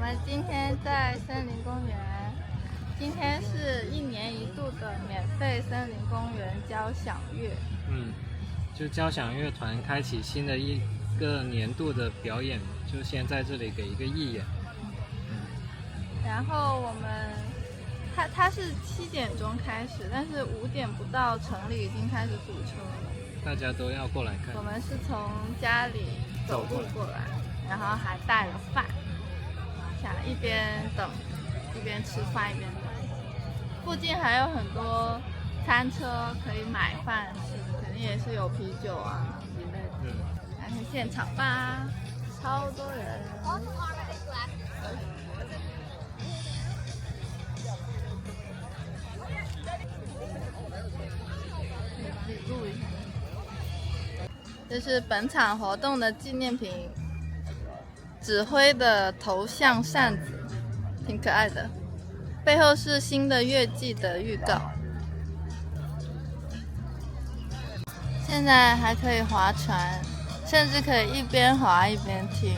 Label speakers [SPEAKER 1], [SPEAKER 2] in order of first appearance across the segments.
[SPEAKER 1] 们今天在森林公园，今天是1年1度的免费森林公园交响乐。
[SPEAKER 2] 就交响乐团开启新的一个年度的表演，就先在这里给一个义演。
[SPEAKER 1] 然后我们，它是7点钟开始，但是5点不到，城里已经开始堵车了。
[SPEAKER 2] 大家都要过来看。
[SPEAKER 1] 我们是从家里走路过来，然后还带了饭，想一边等，一边吃饭一边等。附近还有很多餐车可以买饭吃，肯定也是有啤酒啊之类的。来看现场吧，超多人。自己录一下。这是本场活动的纪念品，指挥的头像扇子，挺可爱的。背后是新的乐季的预告。现在还可以划船，甚至可以一边划一边听。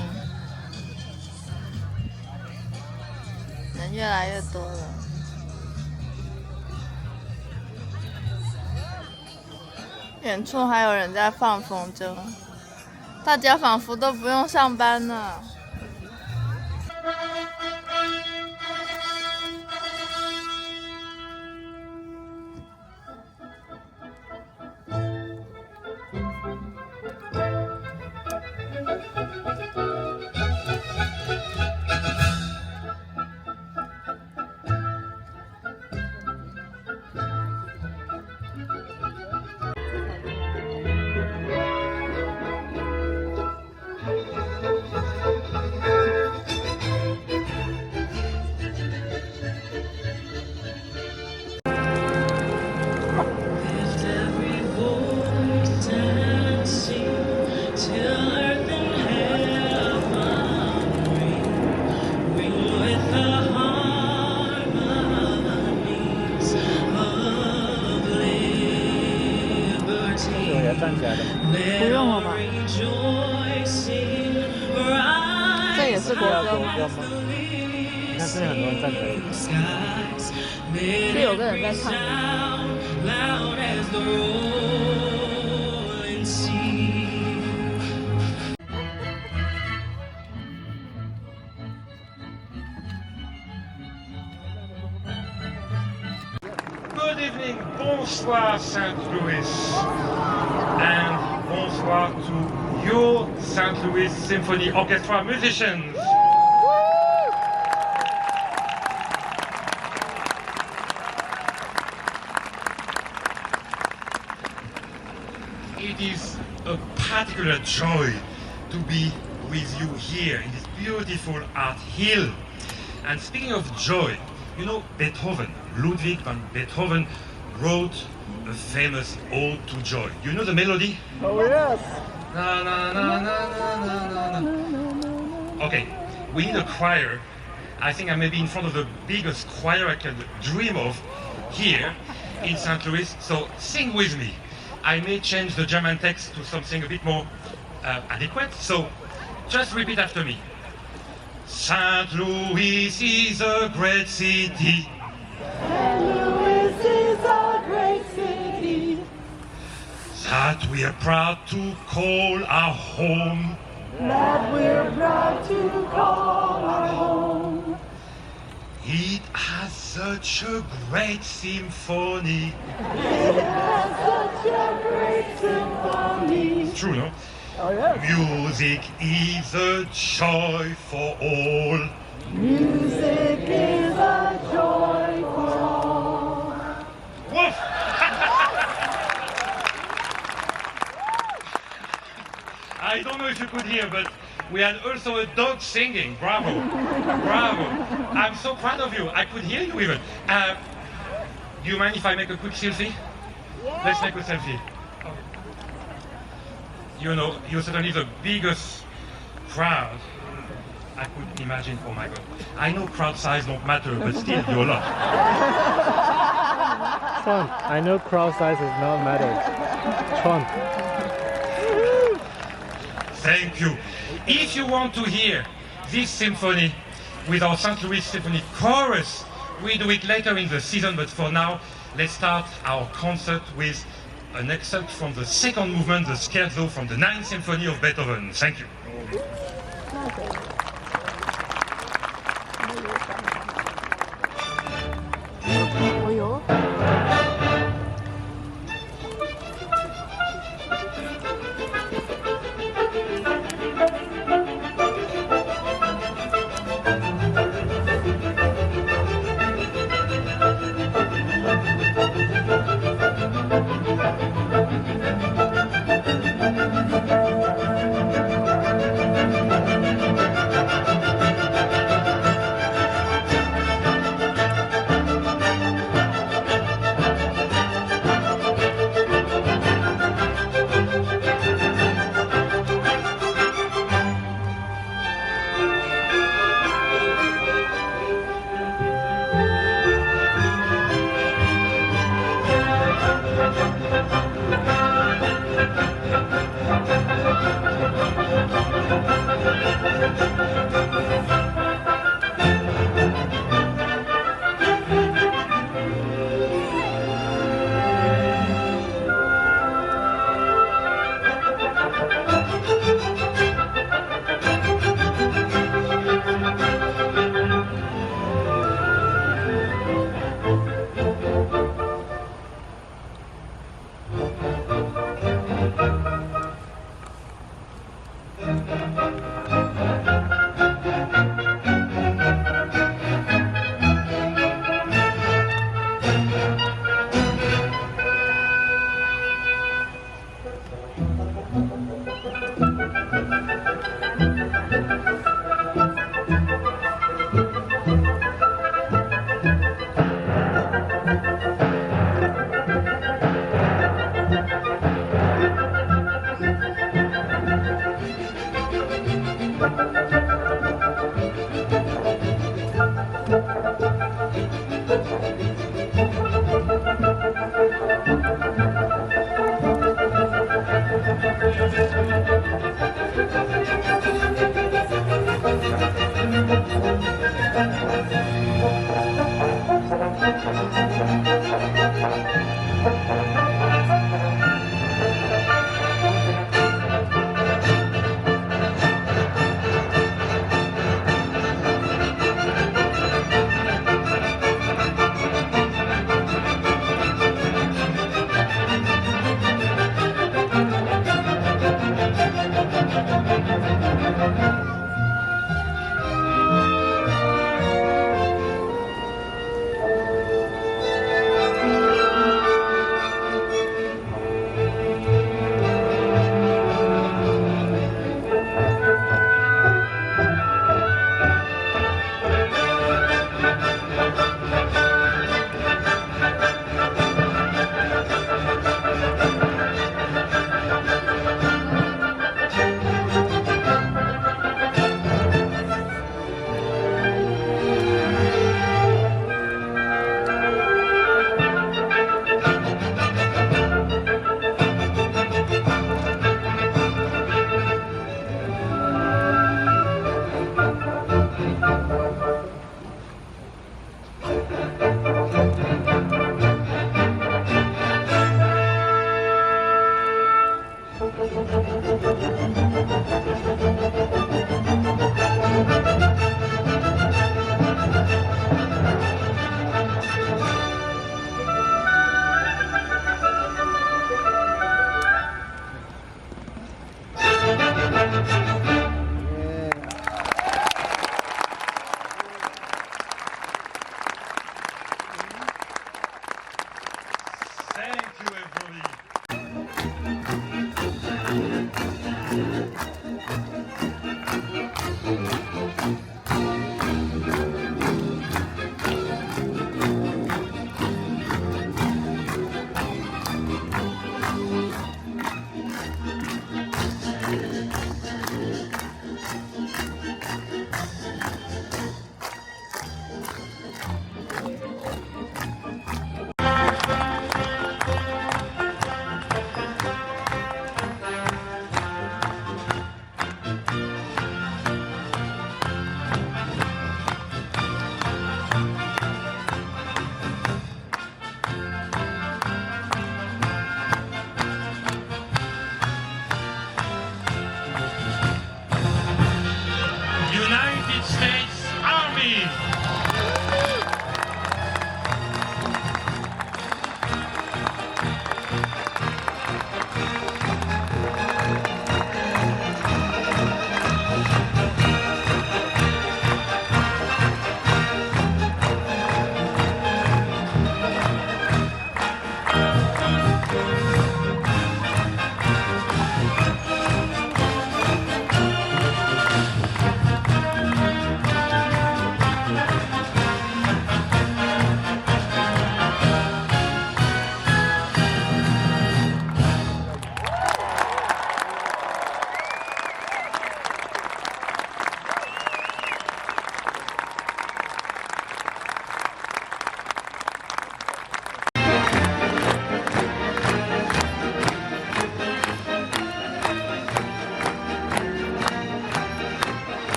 [SPEAKER 1] 人越来越多了。远处还有人在放风筝，大家仿佛都不用上班呢。
[SPEAKER 2] 站起来的吗？
[SPEAKER 1] 不用了吧？这也是国歌吗？
[SPEAKER 2] 你看这里很多人站起来。
[SPEAKER 1] 是有个人在唱。
[SPEAKER 3] Good evening, bonsoir St. Louis, and bonsoir to your St. Louis Symphony Orchestra musicians. It is a particular joy to be with you here in this beautiful art hill. And speaking of joy, you know Beethoven, Ludwig van Beethoven wrote a famous ode to joy. You know the melody?
[SPEAKER 2] Oh yes!
[SPEAKER 3] Na, na, na, na, na, na, na. Okay, we need a choir. I think I may be in front of the biggest choir I can dream of here in St. Louis, so sing with me. I may change the German text to something a bit more adequate, so just repeat after me. St. Louis is a great city.
[SPEAKER 1] St. Louis is a great city
[SPEAKER 3] That we're proud to call our home.
[SPEAKER 1] that we're proud to call our home.
[SPEAKER 3] It has such a great symphony.
[SPEAKER 1] It has such a great symphony.
[SPEAKER 3] It's true, no?
[SPEAKER 1] Oh yes.
[SPEAKER 3] Music is a joy for all.
[SPEAKER 1] Music is a joy for all.
[SPEAKER 3] Woof! I don't know if you could hear, but we had also a dog singing. Bravo. Bravo. I'm so proud of you. I could hear you even. Do you mind if I make a quick selfie? Yeah. Let's make a selfie. Okay. You know, you're certainly the biggest crowd I could imagine. Oh my God. I know crowd size don't matter, but still, you're a lot.
[SPEAKER 2] Sean, I know crowd size does not matter. Sean.
[SPEAKER 3] Thank you. If you want to hear this symphony with our St. Louis Symphony Chorus. We do it later in the season, but for now, let's start our concert with an excerpt from the second movement, the Scherzo from the Ninth Symphony of Beethoven. Thank you.
[SPEAKER 1] 哦哟。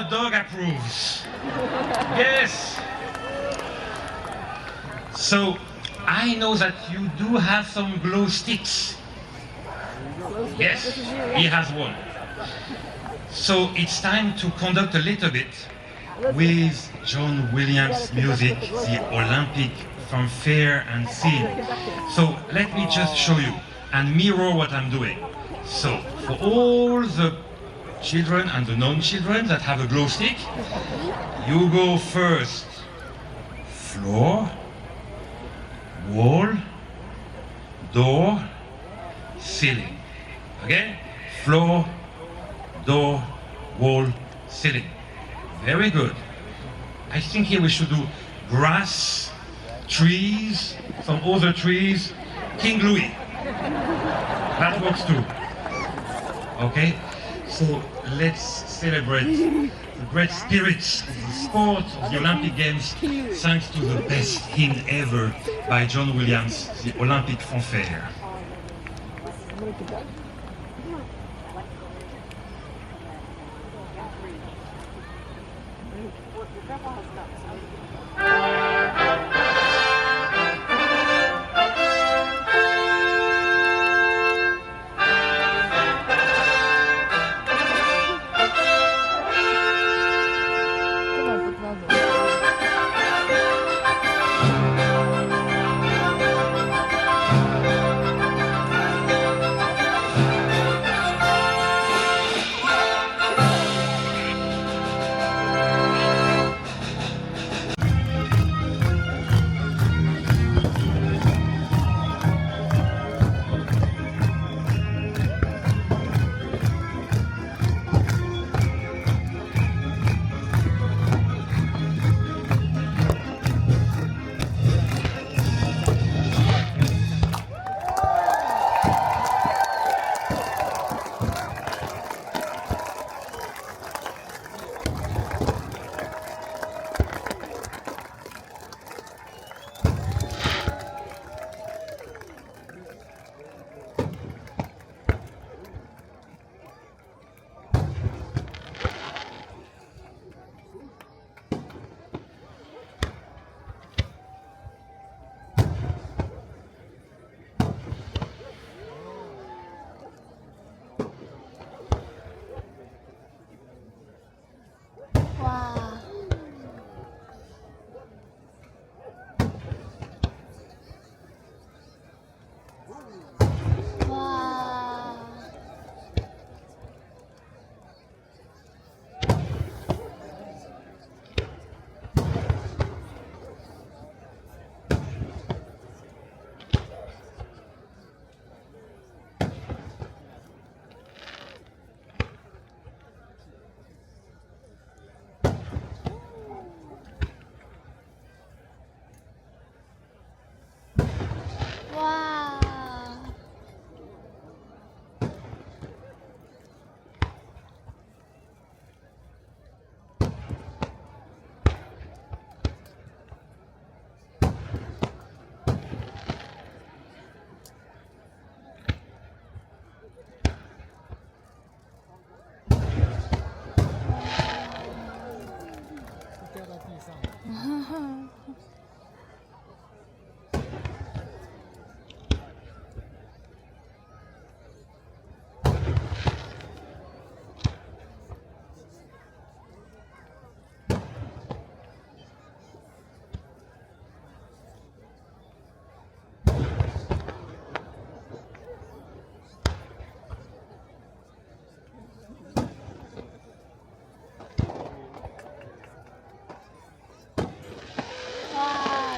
[SPEAKER 3] the dog approves. Yes. So, I know that you do have some glow sticks. Yes, he has one. So it's time to conduct a little bit with John Williams' music, the Olympic fanfare and scene. So let me just show you and mirror what I'm doing. So for all the children and the non-children that have a glow stick, you go first floor, wall, door, ceiling. Okay? Floor, door, wall, ceiling. Very good. I think here we should do grass, trees, some other trees, King Louis. That works too. Okay? So let's celebrate the great spirits of the sport, of the Olympic Games, thanks to the best hymn ever by John Williams, the Olympic fanfare.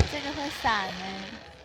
[SPEAKER 1] 这个会闪哎。